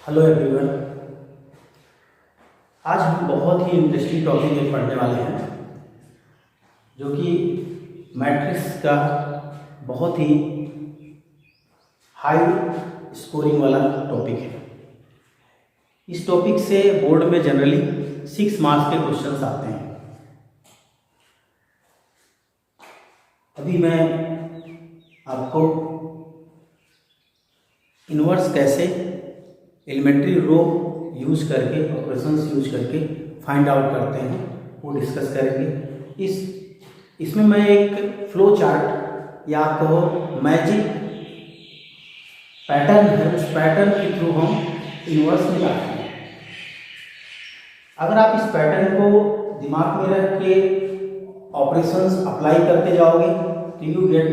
Hello everyone. आज हम बहुत ही इंटरेस्टिंग टॉपिक एक पढ़ने वाले हैं जो कि मैट्रिक्स का बहुत ही हाई स्कोरिंग वाला टॉपिक है। इस टॉपिक से बोर्ड में जनरली 6 मार्क्स के क्वेश्चंस आते हैं। अभी मैं आपको इन्वर्स कैसे एलिमेंट्री रो यूज करके ऑपरेशंस यूज करके फाइंड आउट करते हैं वो डिस्कस करेंगे। इसमें मैं एक फ्लो चार्ट या आप कहो मैजिक पैटर्न है, उस पैटर्न के थ्रू हम इन्वर्स निकालते हैं। अगर आप इस पैटर्न को दिमाग में रख के ऑपरेशंस अप्लाई करते जाओगे तो you get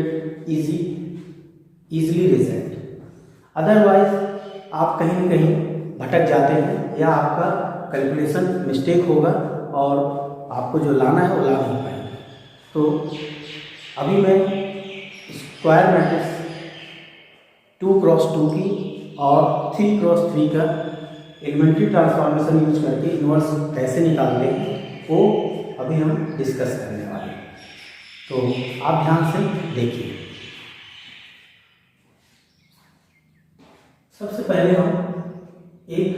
easily result. Otherwise आप कहीं न कहीं भटक जाते हैं या आपका कैलकुलेशन मिस्टेक होगा और आपको जो लाना है वो ला नहीं पाएंगे। तो अभी मैं स्क्वायर मैट्रिक्स 2x2 की और 3x3 का एलिमेंट्री ट्रांसफॉर्मेशन यूज करके इन्वर्स कैसे निकालते हैं वो अभी हम डिस्कस करने वाले हैं। तो आप ध्यान से देखिए। सबसे पहले हम एक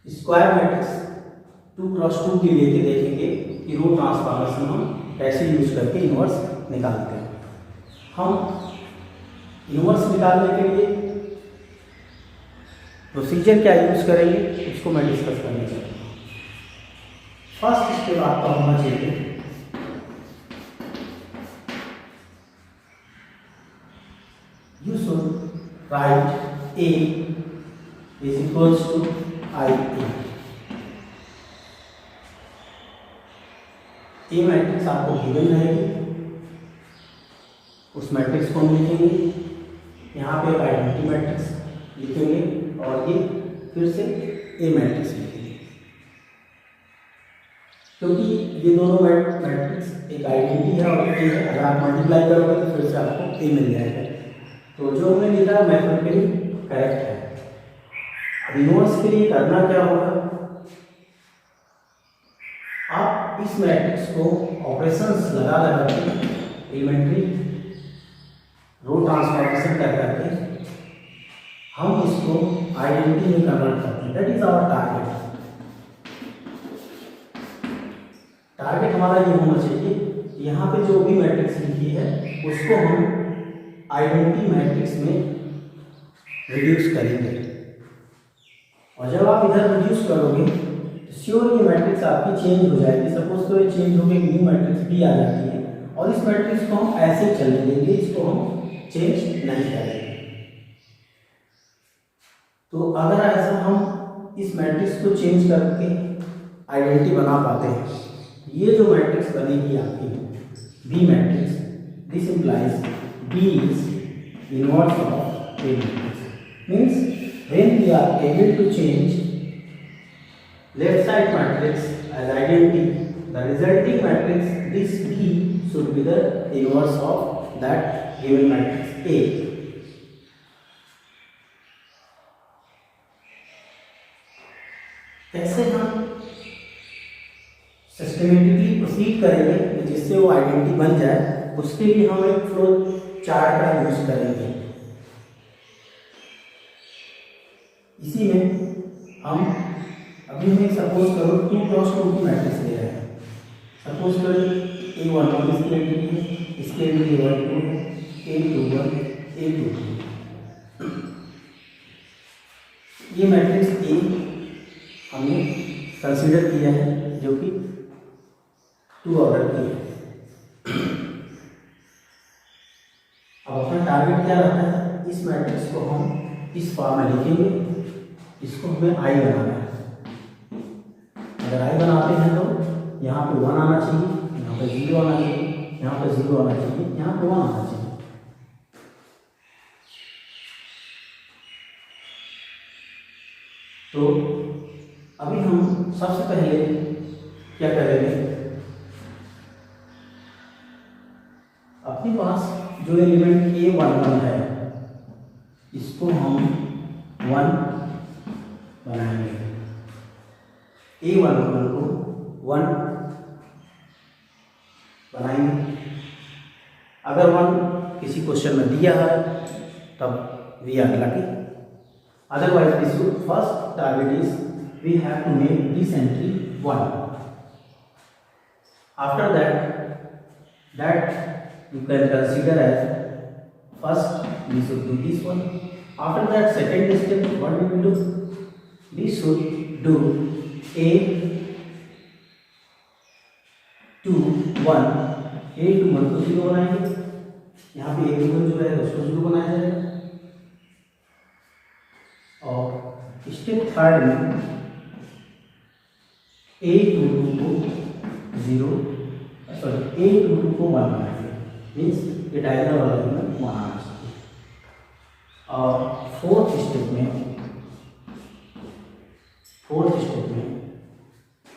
स्क्वायर मैट्रिक्स 2x2 के लिए देखेंगे कि रो ट्रांसफॉर्मेशन हम कैसे यूज करके इन्वर्स निकालते हैं। हम इन्वर्स निकालने के लिए प्रोसीजर क्या यूज करेंगे उसको मैं डिस्कस करना चाहता हूँ। फर्स्ट स्टेप आपका होना चाहिए you should write A is equals to IA। A matrix आपको गिवन रहेगी, उस मैट्रिक्स को हम लिखेंगे। यहाँ पे आइडेंटिटी मैट्रिक्स लिखेंगे और ये फिर से ए मैट्रिक्स लिखेंगे, क्योंकि ये दोनों मैट्रिक्स एक आइडेंटिटी है और ए है। अगर आप मल्टीप्लाई करोगे तो फिर से आपको ए मिल जाएगा। तो जो हमने लिखा मैथमेटिकली करेक्ट है। अब इन्वर्स के लिए करना क्या होगा, आप इस मैट्रिक्स को ऑपरेशंस लगा के एलिमेंट्री रो ट्रांसफॉर्मेशन करके हम इसको आइडेंटिटी में कन्वर्ट करते हैं। दैट इज आवर टारगेट हमारा ये होना चाहिए। यहाँ पे जो भी मैट्रिक्स लिखी है उसको हम आइडेंटिटी मैट्रिक्स में रिड्यूस करेंगे, और जब आप इधर रिड्यूस करोगे तो श्योर ये मैट्रिक्स आपकी चेंज हो जाएगी। सपोज तो ये चेंज होकर न्यू मैट्रिक्स भी आ जाती है और इस मैट्रिक्स को हम ऐसे चलने देंगे, इसको हम चेंज नहीं करेंगे। तो अगर ऐसा हम इस मैट्रिक्स को चेंज करके आइडेंटिटी बना पाते हैं, ये जो मैट्रिक्स बनेगी आपकी B matrix, this implies B is inverse of A matrix. Means when we are able to change left side matrix as identity, the resulting matrix this B should be the inverse of that given matrix A. कैसे हम systematically proceed करेंगे जिससे वो identity बन जाए, उसके लिए हम एक फ्लो चार्ट का यूज करेंगे। इसी में हम अभी मैं सपोज करो 2x2 की मैट्रिक्स ले रहे हैं। सपोज करो A11 इसकी आइडेंटिटी है, इसके लिए A12 है, A21 A22। ये मैट्रिक्स A हमने कंसीडर किया है जो कि 2 ऑर्डर की है। अब अपना टारगेट क्या रहता है, इस मैट्रिक्स को हम इस फॉर्म में लिखेंगे, इसको हमें आई बनाना है। अगर आई बनाते हैं तो यहाँ पे 1 आना चाहिए, यहाँ पे 0 आना चाहिए, यहाँ पे 0 आना चाहिए, यहाँ पे 1 आना चाहिए। तो अभी हम सबसे पहले क्या करेंगे, अपने पास जो एलिमेंट A11 है इसको हम 1 बनाएंगे, A11 को 1 बनाएंगे। अगर 1 किसी क्वेश्चन में दिया है तब we are lucky, otherwise we should first target is we have to make this entry 1. After that you can consider as first we should do this one. After that second step what we will do, we should do A21 को 0 बनाएंगे, यहाँ पे A21 जो है उसको 0 बनाया जाएगा। और स्टेप थर्ड में A22 को 0 सॉरी A22 को 1 बनाएंगे, मीन्स ये डायग्राम वाला में 1 आना चाहिए। और फोर्थ स्टेप में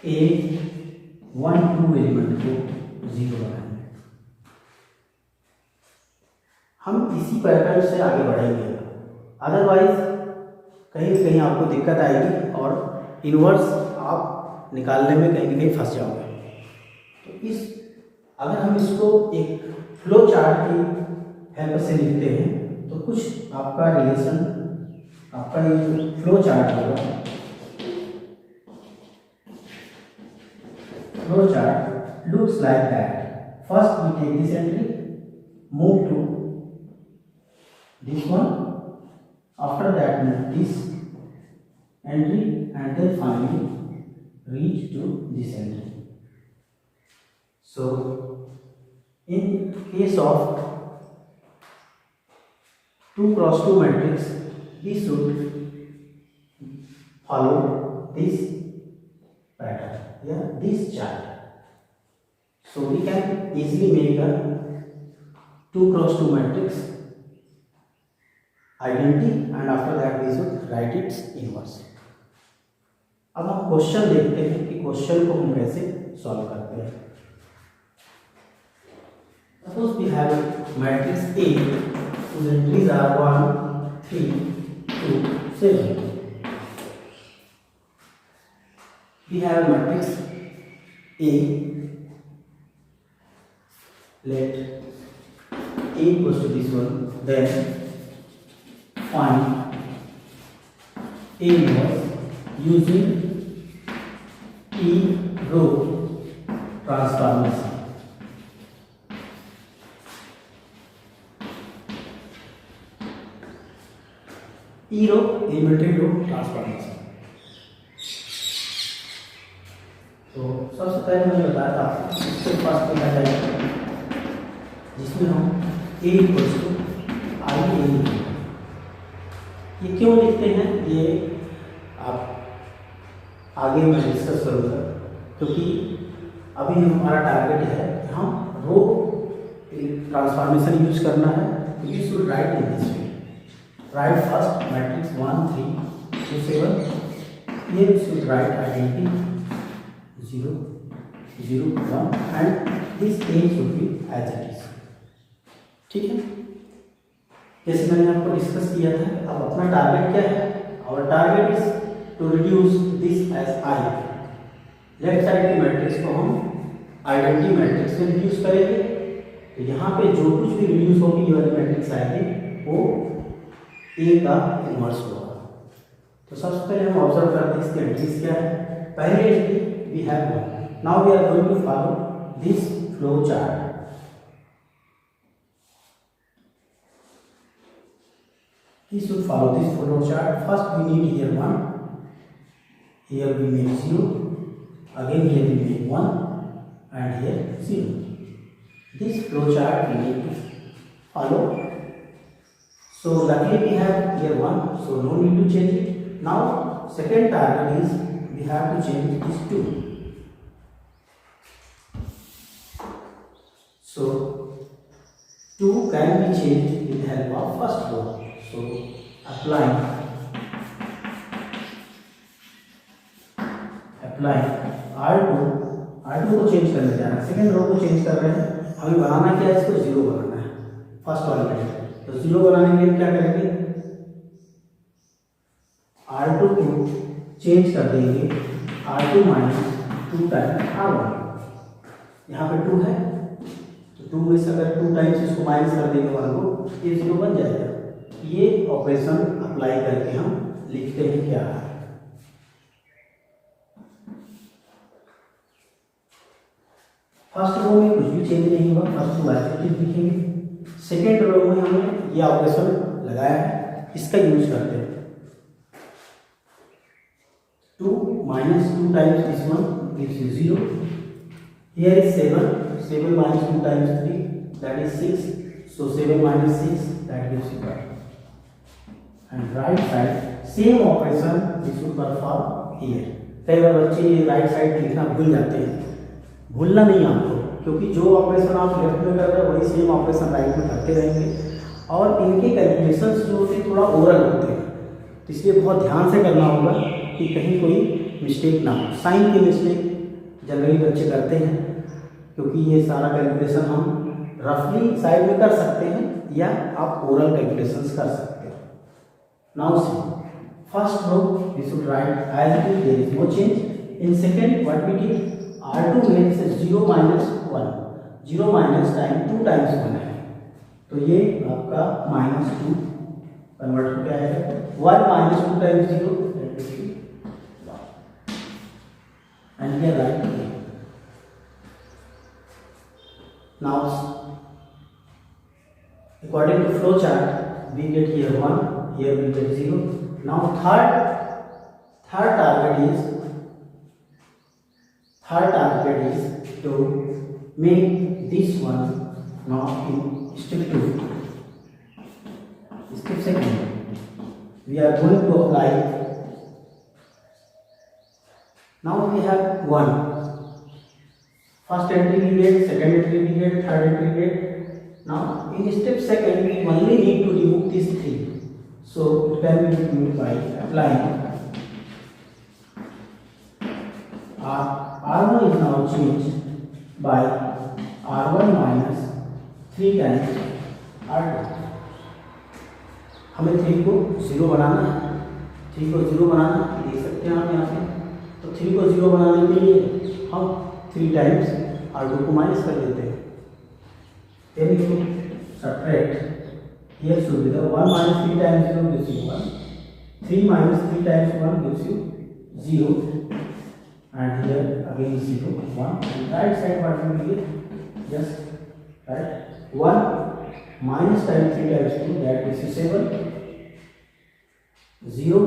A12 एलिमेंट को 0 बनाएंगे। हम इसी पैटर्न से आगे बढ़ेंगे, अदरवाइज कहीं न कहीं आपको दिक्कत आएगी और इन्वर्स आप निकालने में कहीं न कहीं फंस जाओगे। तो अगर हम इसको एक फ्लो चार्ट की हेल्प से लिखते हैं तो कुछ आपका रिलेशन, आपका ये फ्लो चार्ट होगा, flow chart looks like that. First we take this entry, move to this one, after that move this entry, and then finally reach to this entry. So in case of 2x2 matrix, we should follow this pattern, this chart. So we can easily make a 2x2 matrix identity, and after that we should write its inverse. अब हम question देखते हैं कि question को हम कैसे solve करते हैं। Suppose we have matrix A whose entries are 1, 3, 2, 7. We have matrix A. Let A equals to this one, then find A inverse using E row transformation. E row elementary row transformation. तो सबसे पहले मैंने बताया था इसके पास क्या जाएगा, जिसमें हम A equals to I A लिखते हैं। ये क्यों लिखते हैं ये आप आगे मैं डिस्कस करूँगा, क्योंकि अभी हमारा टारगेट है कि हम रो ट्रांसफॉर्मेशन यूज करना है। We should write in this way, write first matrix 1, 3, 2, 7, ये should write identity 0, 0, 1 and this A should be as it is. ठीक है, जैसे मैंने आपको डिस्कस किया था। अब अपना टारगेट क्या है? Our target is to reduce this as I। Left side की मैट्रिक्स को हम आइडेंटिटी मैट्रिक्स में रिड्यूस करेंगे, तो यहाँ पे जो कुछ भी रिड्यूस होगी ये वाली मैट्रिक्स आएगी वो A का इनवर्स होगा। तो सबसे पहले हम ऑब्जर्व करते हैं इसकी एंट्रीज क्या है। पहली entry we have 1। Now we are going to follow this flow chart. We should follow this flow chart. First we need here 1, here we make 0, again here we make 1 and here 0. This flow chart we need to follow. So luckily we have here 1, so no need to change it. Now second target is we have to change this 2. So 2 can be changed with the help of first row. So applying R2 को change करने जा रहे हैं, second row को change कर रहे हैं। हमें बनाना क्या है, इसको 0 बनाना है फर्स्ट वाले में। तो 0 बनाने के लिए क्या करेंगे, R2 को चेंज कर देंगे R2 माइनस 2 टाइम्स R1। यहाँ पे 2 है तो 2 में से अगर 2 टाइम्स इसको माइनस कर देंगे 1 को, ये 0 बन जाएगा। ये ऑपरेशन अप्लाई करके हम लिखते हैं क्या है। फर्स्ट रो में कुछ भी चेंज नहीं हुआ, फर्स्ट रो ऐसे लिखेंगे। सेकेंड रो में हमने ये ऑपरेशन लगाया है, इसका यूज करते हैं। 2 minus 2 times this one gives you 0. Here is 7 minus 2 times 3, that is 6. So 7 minus 6, that gives you 1. And right side same operation we should perform here. कई बार बच्चे ये राइट साइड लिखना भूल जाते हैं। भूलना नहीं आपको, क्योंकि जो ऑपरेशन आप लेफ्ट में कर रहे हैं वही सेम ऑपरेशन राइट में करते रहेंगे। और इनके कैलकुलेशंस जो होते हैं थोड़ा ओरल होते हैं, तो इसलिए बहुत ध्यान से करना होगा कि कहीं कोई मिस्टेक ना हो। साइन की मिस्टेक जनरली बच्चे करते हैं, क्योंकि ये सारा कैलकुलेशन हम रफली साइड में कर सकते हैं या आप ओरल कैलकुलेशंस कर सकते हैं। Now see first row we should write as it is, there is no change. In second what we did, R2 में से 0 minus 1, 0 minus टाइम 2 टाइम्स 1 है, तो ये आपका -2 कन्वर्ट हो जाएगा। 1 minus 2 times 0, that will be 1. And here right here. Now according to flow chart we get here 1, here we get 0. Now third target is to make this one now in step 2. Step second, we are going to apply. Now we have 1. First entry we get, second entry we get, third entry we get. Now in step second we only need to remove these 3. So it can be removed by applying R1 is now changed by R1 minus 3 times R2. हमें 3 को 0 बनाना है, 3 को 0 बनाना है, देख सकते हैं आप यहाँ से। तो 3 को 0 बनाने के लिए हम 3 टाइम्स R2 को माइनस कर देते हैं। Then you subtract, here should be the 1 minus 3 times 0 gives you 1, 3 minus 3 times 1 gives you 0, and here again 0, 1, and right side what we will get, just right 1 minus times 3 times 2, that gives you 7, 0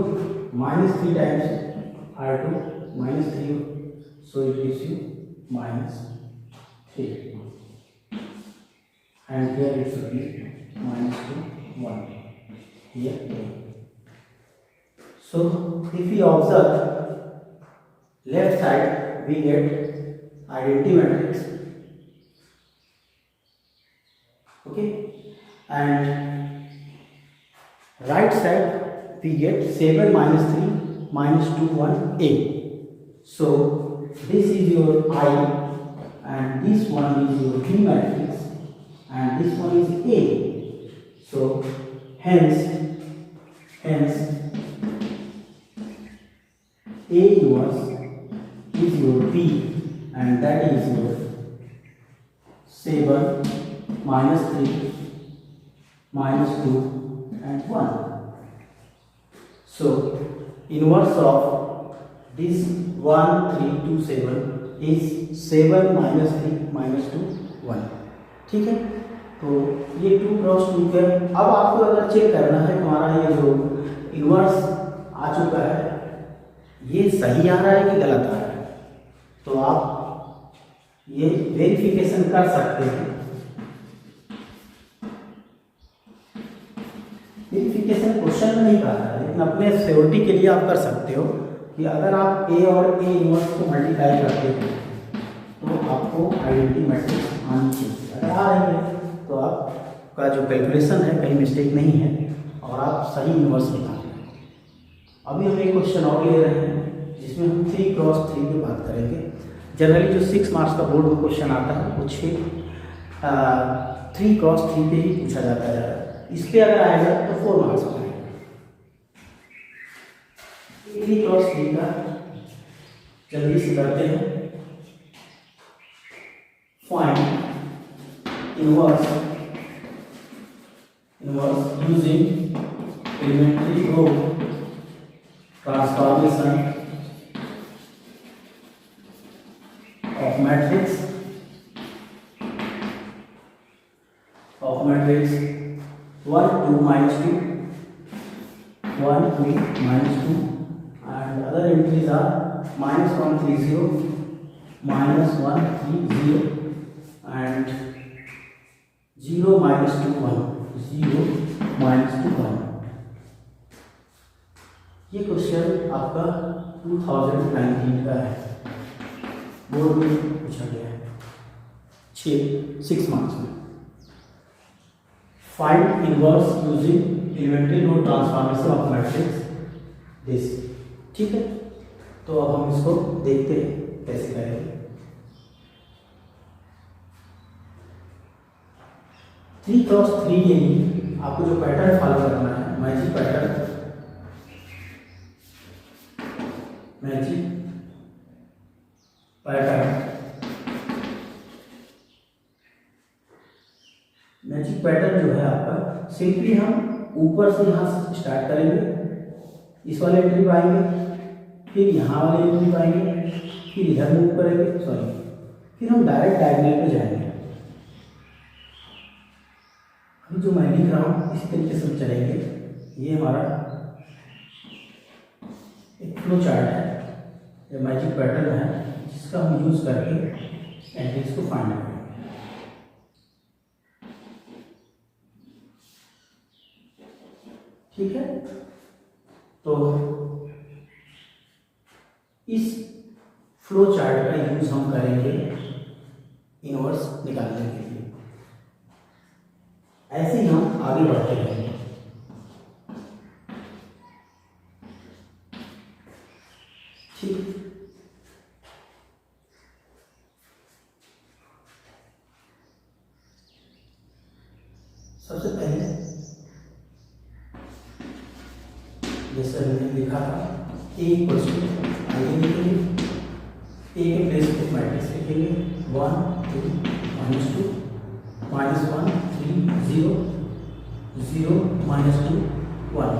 minus 3 times R2 minus 3, so it gives you minus 3, and here it should be minus 2, 1 here. So if we observe left side we get identity matrix, okay, and right side we get 7 minus 3 minus 2 1 A. So this is your I and this one is your B matrix and this one is A. So hence A inverse is your B and that is your 7 minus 3 minus 2 and 1. So inverse of this 1 3 2 7 is 7 minus 3 minus 2 1. ठीक है, तो ये 2 cross 2 है। अब आपको अगर check करना है हमारा ये जो इन्वर्स आ चुका है ये सही आ रहा है कि गलत आ रहा है, तो आप ये वेरिफिकेशन कर सकते हैं। वेरिफिकेशन क्वेश्चन में नहीं कहा है, लेकिन अपने सिक्योरिटी के लिए आप कर सकते हो कि अगर आप ए और ए इन्वर्स को मल्टीप्लाई करते हो तो आपको आइडेंटिटी मैट्रिक्स आनी चाहिए। अगर आ रही है तो आपका जो कैलकुलेशन है कहीं मिस्टेक नहीं है और आप सही इन्वर्स निकाल रहे हैं। अभी हम एक क्वेश्चन और ले रहे हैं जिसमें हम 3 क्रॉस 3 की बात करेंगे। जनरली जो 6 मार्क्स का बोर्ड में क्वेश्चन आता है वो 3 क्रॉस 3 पे ही पूछा जाता है। इस पर अगर आएगा तो 4 मार्क्स का आएगा। 3 क्रॉस 3 का जल्दी से करते हैं। Find inverse using elementary row transformation of matrix 1 2 minus 2 1 2 minus 2 and other entries are minus 1 3 0 minus 1 3 0 and 0 minus 2 1 0 minus 2 1। ये क्वेश्चन आपका 2019 का है, बोर्ड में पूछा गया है 6 मार्क्स में। Find inverse using elementary row transformation of matrix this. ठीक है, तो अब हम इसको देखते हैं कैसे करेंगे। 3 क्रॉस 3 के लिए आपको जो पैटर्न फॉलो करना है, मैजिक पैटर्न, मैजिक पैटर्न जो है आपका, सिंपली हम ऊपर से यहाँ से स्टार्ट करेंगे, इस वाले एंट्री पाएंगे, फिर यहाँ वाले एंट्री पाएंगे, फिर इधर मूव करेंगे, फिर हम डायरेक्ट डायगोनल पे जाएंगे। अभी जो मैं लिख रहा हूँ इस तरीके से चलेंगे। ये हमारा एक फ्लो चार्ट है, ये मैजिक पैटर्न है जिसका हम यूज करके एंट्रीज को फाइंड करेंगे। ठीक है, तो इस फ्लो चार्ट का यूज हम करेंगे इनवर्स निकालने के लिए। ऐसे ही हम आगे बढ़ते रहेंगे। ठीक, सबसे पहले जैसे हमने लिखा था ए इक्वल्स टू आगे लिखेंगे, ए के प्लेस पे मैट्रिक्स लिखेंगे 1 2 -2 -1 3 0 0 -2 1।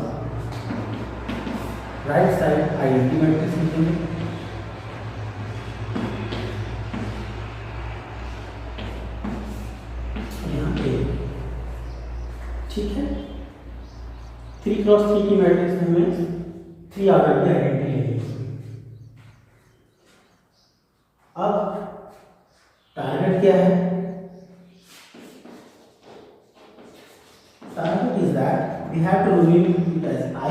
राइट साइड आइडेंटिटी मैट्रिक्स लिखेंगे, यहाँ ए। ठीक है, 3 क्रॉस 3 की मैट्रिक्स में हमें 3 आकर के आइडेंटिटी लेंगे। अब टारगेट क्या है? Target is that we have to remove it as I,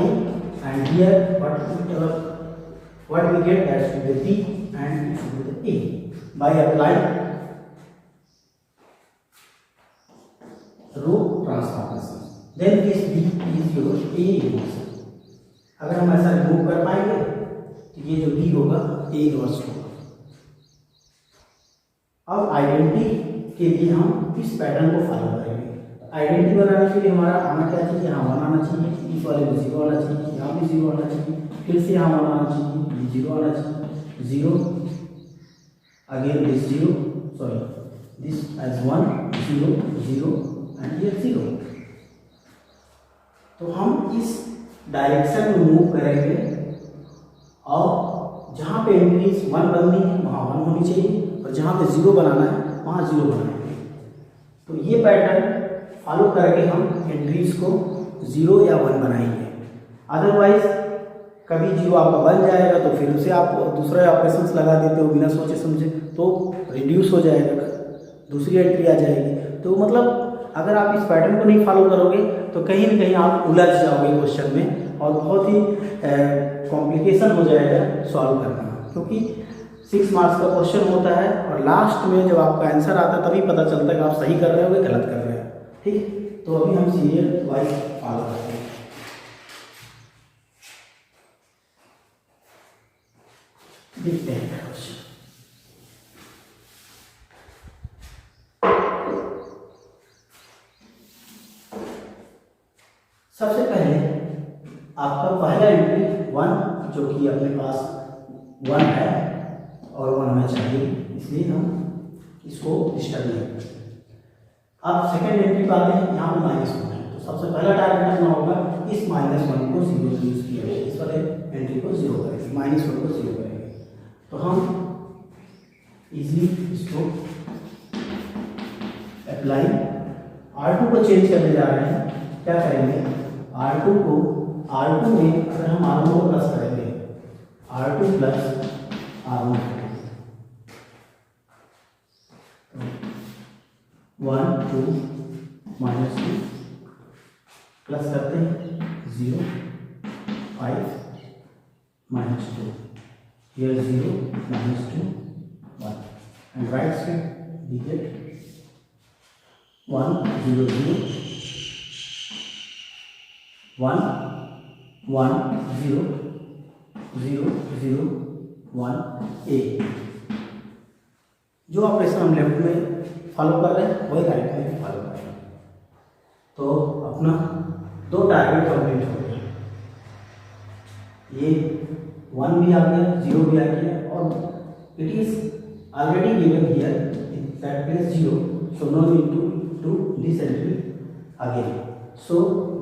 and here what we get, that should be the B and it should be the A by applying row transformation. Then this B is your A inverse. अगर हम ऐसा remove कर पाएंगे तो ये जो B होगा A inverse होगा। अब आइडेंटिटी के लिए हम इस पैटर्न को फॉलो करेंगे। आइडेंटिटी बनाने के लिए हमारा आना क्या चाहिए? यहाँ 1 आना चाहिए, इस वाले में 0 आना चाहिए, यहाँ भी 0 आना चाहिए, फिर से यहाँ 1 आना चाहिए, 0 आना चाहिए, 0 again this 0, sorry this as 1 0 0 and ये 0। तो हम इस डायरेक्शन में मूव करेंगे और जहाँ पे एंट्रीज 1 बननी है वहाँ 1 होनी चाहिए और जहाँ पे 0 बनाना है वहाँ 0 बनाएंगे। तो ये पैटर्न फॉलो करके हम एंट्रीज को 0 या 1 बनाएंगे। अदरवाइज कभी 0 आपका बन जाएगा तो फिर उसे आप दूसरे ऑपरेशंस लगा देते हो बिना सोचे समझे, तो रिड्यूस हो जाएगा, दूसरी एंट्री आ जाएगी। तो मतलब अगर आप इस पैटर्न को नहीं फॉलो करोगे तो कहीं ना कहीं आप उलझ जाओगे क्वेश्चन में और बहुत ही कॉम्प्लिकेशन हो जाएगा सॉल्व करना, क्योंकि 6 मार्क्स का क्वेश्चन होता है और लास्ट में जब आपका आंसर आता है तभी पता चलता है कि आप सही कर रहे हो या गलत कर रहे हो। ठीक, तो अभी हम सीरियल वाइज फॉलो करते हैं। देखते हैं क्वेश्चन। सबसे पहले आपका पहला एंट्री वन, जो कि अपने पास वन है और वन हमें चाहिए, इसलिए हम इसको डिस्टर्ब नहीं करते। अब सेकेंड एंट्री पर आते हैं, यहाँ पर -1 है, तो सबसे पहला टारगेट अपना होगा इस -1 को 0 से यूज किया है, इस वाले एंट्री को 0 करेंगे, -1 को 0 करेंगे। तो हम इजीली इसको अप्लाई R2 को चेंज करने जा रहे हैं। क्या करेंगे, R2 को R2 में अगर हम R1 को प्लस करेंगे, R2 प्लस R1 1 2 -2 प्लस करते हैं 0 5 -2 here 0 -2 1 and right side we get 1 0 0 1 1 0 0 0 1 A। जो ऑपरेशन हम लेफ्ट में फॉलो कर रहे हैं वही राइट में भी फॉलो कर रहे हैं। तो अपना 2 टारगेट कंप्लीट हो गया, ये 1 भी आ गया, 0 भी आ गया, और it is already given here that place 0, so no need to this entry again. So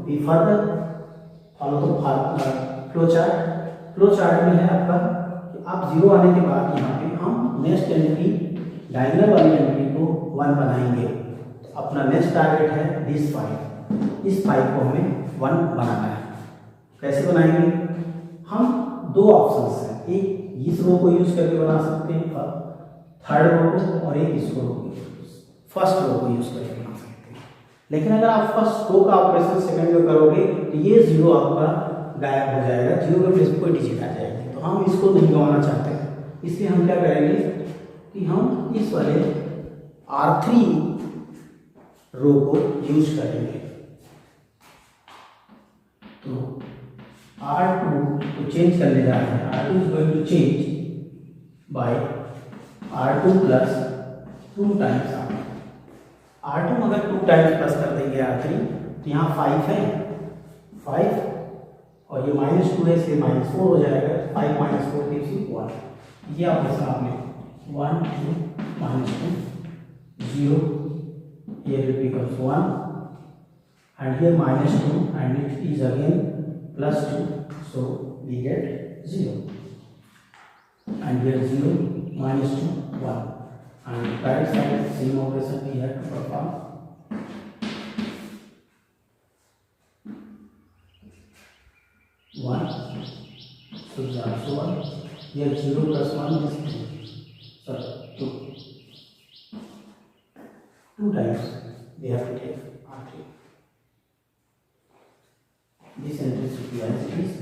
we further follow the flow chart. Flow chart में है आपका कि आप 0 आने के बाद यहाँ पे हम नेक्स्ट एंट्री डायगोनल वाली एंट्री को 1 बनाएंगे। तो अपना नेक्स्ट टारगेट है दिस 5, इस 5 को हमें 1 बनाना है। कैसे बनाएंगे, हम 2 ऑप्शंस हैं, एक इस रो को यूज करके बना सकते हैं, थर्ड रो को, और एक इसको फर्स्ट रो को यूज करके बना सकते हैं। लेकिन अगर आप फर्स्ट रो का ऑपरेशन सेकंड में करोगे तो ये 0 आपका गायब हो जाएगा, 0 के प्लेस कोई डिजिट आ जाएगी। तो हम इसको नहीं गंवाना चाहते हैं, इसलिए हम क्या करेंगे कि हम इस वाले R3 रो को यूज करेंगे। तो R2 को चेंज करने जा रहे हैं, R2 is going to change by R2 plus 2 times R2 में अगर 2 टाइम्स प्लस कर देंगे R3 तो यहाँ 5 है, 5 और ये -2 है, इसलिए -4 हो जाएगा। 5 - 4 gives you 1। ये ऑपरेशन आपने 1 2 -2 0, here it becomes 1 and here -2 and it is again +2, so we get 0 and here 0 -2 1 and right side same operation we have to perform। 1 so is also 1, here 0 plus 1 is 2, sorry 2 times we have to take R3, this entry should be as it is।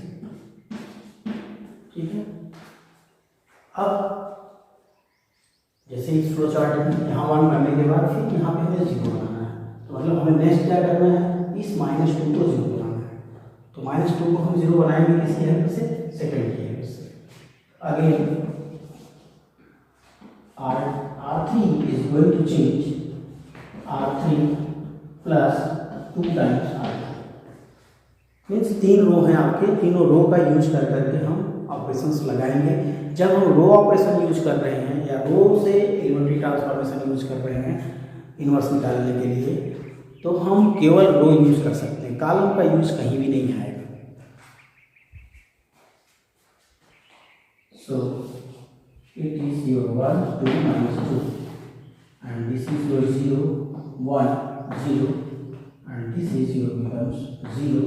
ठीक है, अब जैसे इस flow chart में यहाँ 1 करने के बाद फिर यहाँ पे हमें 0 बनाना है, तो मतलब हमें नेक्स्ट क्या करना है, इस -2 को 0 बनाना है। तो -2 को हम 0 बनाएंगे किसकी हेल्प से, सेकंड की हेल्प से। Again R3 is going to change R3 plus 2 times R3, means 3 row हैं आपके, तीनों रो का यूज कर करके हम ऑपरेशंस लगाएंगे। जब हम रो ऑपरेशन यूज कर रहे हैं या रो से एलिमेंट्री ट्रांसफॉर्मेशन यूज कर रहे हैं इन्वर्स निकालने के लिए, तो हम केवल रो यूज कर सकते हैं, कॉलम का यूज कहीं भी नहीं आएगा। So it is your 1 2 -2 and this is your 0 1 0 and this is your becomes 0,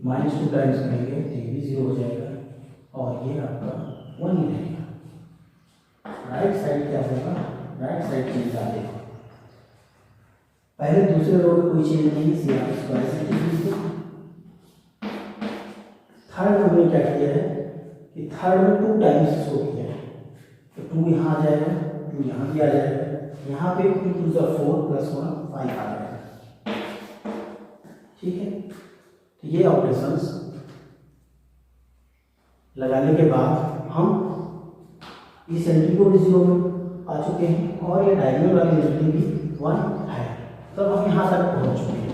-2 times करेंगे तो ये भी 0 हो जाएगा और ये आपका 1 ही रहेगा। राइट साइड क्या होगा, राइट साइड चेंज आ जाएगा। पहले दूसरे रो में कोई चेंज नहीं, इसलिए आप इसको ऐसे लिख दो। थर्ड रो में क्या किया है कि थर्ड में 2 टाइम्स शो किया है, तो 2 यहाँ आ जाएगा, 2 यहाँ भी आ जाएगा, यहाँ पे 2 2 4 + 1 5 आ जाएगा। ठीक है, तो ये ऑपरेशंस लगाने के बाद हम इस एंट्री को भी 0 में आ चुके हैं और ये डायगोनल वाली एंट्री भी 1 है, तब हम यहाँ तक पहुँच चुके हैं।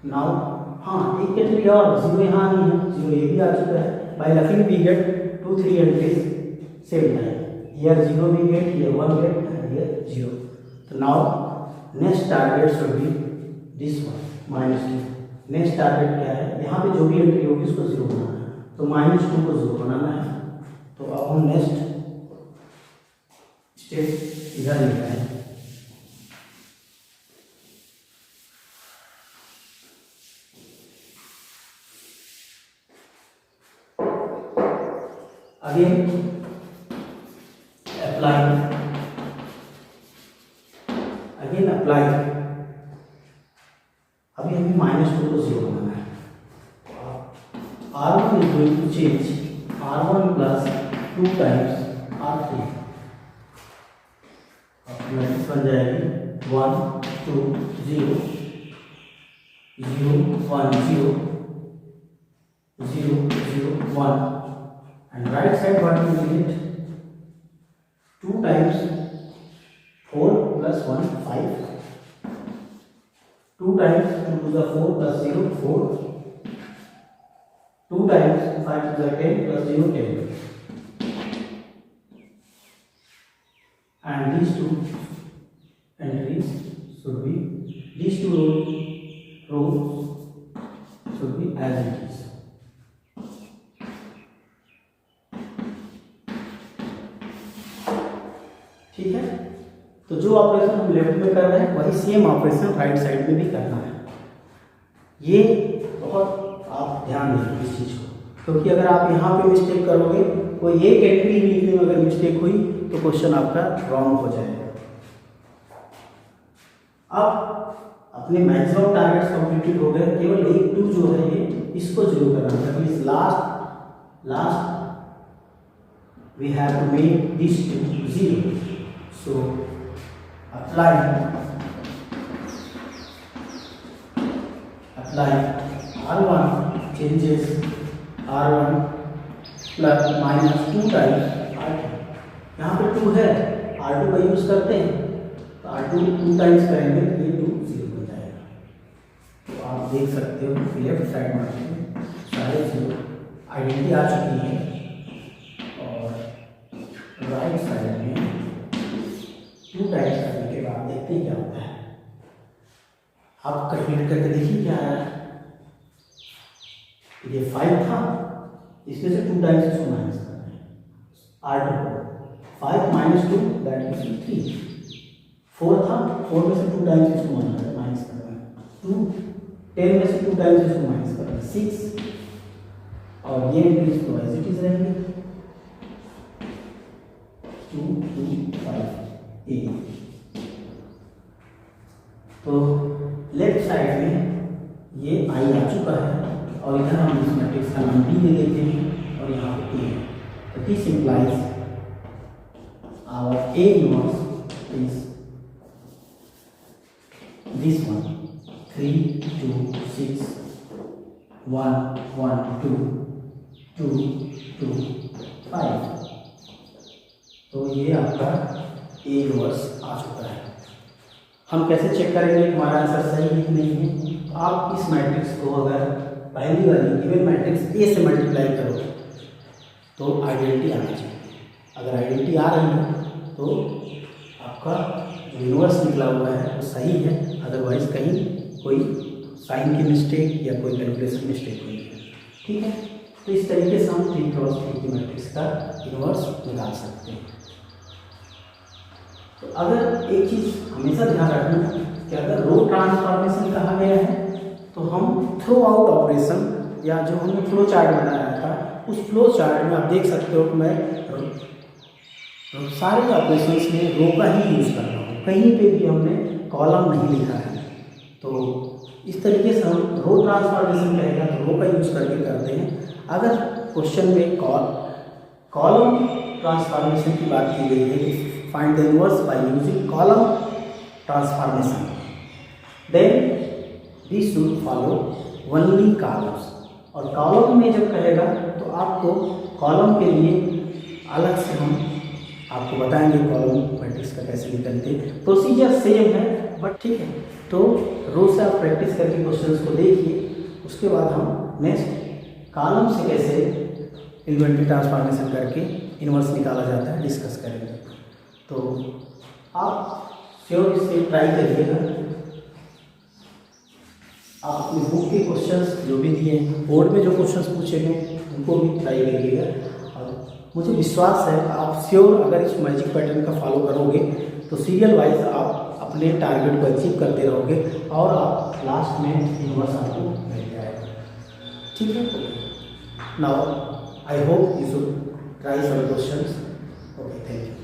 नाउ हाँ, एक एंट्री और 0 यहाँ नहीं है, 0 ये भी आ चुका है, by roughing we get 2 3 entries same time. Here 0 we get, here 1 get, and here 0. So now next target should be this one -2. Next target क्या है, यहाँ पे जो भी एंट्री होगी उसको 0 बनाना है, तो -2 को 0 बनाना है। तो अब हम नेक्स्ट स्टेप इधर ले रहे हैं। अगेन अप्लाई अभी हमें -2 को 0 बनाना है। R1 is going to change R1 plus 2 times R3। Matrix बन जाएगी 1 2 0 0 1 0 0 0 1 and right side what we will get 2 times 4 plus 1 5 2 times 2 to the 4 plus 0 4 2 times 5 to the 10 plus 0 10 and these two entries should be these two rows should be as it is। ठीक है, तो जो operation हम left में कर रहे हैं वही सेम ऑपरेशन राइट साइड में भी करना है। ये बहुत आप ध्यान दें इस चीज़ को, क्योंकि अगर आप यहाँ पे मिस्टेक करोगे, कोई एक एंट्री लिखने में अगर मिस्टेक हुई तो क्वेश्चन आपका रॉन्ग हो जाएगा। अब अपने मैक्सिमम टारगेट्स कंप्लीटेड हो गए, केवल 1 2 जो है ये इसको 0 करना है। Please last we have to make this 0। So apply R1 changes R1 plus -2 times R2। यहाँ पे 2 है, R2 का यूज करते हैं, तो R2 2 टाइम्स करेंगे तो ये 2 0 हो जाएगा। तो आप देख सकते हो लेफ्ट साइड में सारे 0 आइडेंटिटी आ चुकी है और राइट साइड में 2 टाइम्स करने के बाद देखते हैं क्या होता है। आप कैलकुलेट करके देखिए क्या आया। ये 5 था, इसमें से 2 टाइम्स इसको माइनस करना है। R2 5 - 2 that is 3। 4 था, 4 में से 2 टाइम्स इसको माइनस करना है। 2 10 में से 2 टाइम्स इसको माइनस करना है 6 और ये एंट्रीज तो एज इट इज रहेंगे 2 2 5 8। तो लेफ्ट साइड में ये आई आ चुका है और इधर हम इस मैट्रिक्स का नाम डी दे देते हैं और यहाँ पे ए है। तो this implies our A inverse is this one 3 2 6 1 1 2 2 2 5। तो ये आपका ए इनवर्स आ चुका है। हम कैसे चेक करेंगे हमारा आंसर सही है कि नहीं है? तो आप इस मैट्रिक्स को अगर पहली वाली गिवन मैट्रिक्स ए से मल्टीप्लाई करो तो आइडेंटिटी आनी चाहिए। अगर आइडेंटिटी आ रही है तो आपका जो इनवर्स निकला हुआ है वो सही है, अदरवाइज कहीं कोई साइन की मिस्टेक या कोई कैलकुलेशन मिस्टेक हुई है। ठीक है, तो इस तरीके से हम 3 क्रॉस 3 की मैट्रिक्स का इनवर्स निकाल सकते हैं। तो अगर एक चीज़ हमेशा ध्यान रखना कि अगर रो ट्रांसफॉर्मेशन कहा गया है तो हम थ्रो आउट ऑपरेशन या जो हमने फ्लो चार्ट बनाया था उस फ्लो चार्ट में आप देख सकते हो कि मैं सारे ऑपरेशंस में रो का ही यूज़ कर रहा हूँ, कहीं पे भी हमने कॉलम नहीं लिखा है। तो इस तरीके से हम रो ट्रांसफॉर्मेशन कहेगा तो रो का यूज़ करके करते हैं। अगर क्वेश्चन में कॉलम ट्रांसफॉर्मेशन की बात की गई है कि find the inverse by using column transformation, then we should follow only columns। और कॉलम में जब कहेगा तो आपको कॉलम के लिए अलग से हम आपको बताएंगे कॉलम मैट्रिक्स का कैसे निकलते। प्रोसीजर सेम है बट ठीक है। तो रोज से आप प्रैक्टिस करके क्वेश्चंस को देखिए, उसके बाद हम नेक्स्ट कॉलम से कैसे इन्वेंटरी ट्रांसफॉर्मेशन करके इन्वर्स निकाला जाता है, डिस्कस करेंगे। तो आप श्योर इससे ट्राई करिएगा। आप अपनी बुक के क्वेश्चंस जो भी दिए हैं, बोर्ड में जो क्वेश्चंस पूछे गए उनको भी ट्राई करिएगा। और मुझे विश्वास है आप श्योर अगर इस मैजिक पैटर्न का फॉलो करोगे तो सीरियल वाइज आप अपने टारगेट को अचीव करते रहोगे और आप लास्ट में इन्वर्स आपको मिल जाएगा। ठीक है, now I hope you should try some questions. Okay, thank you.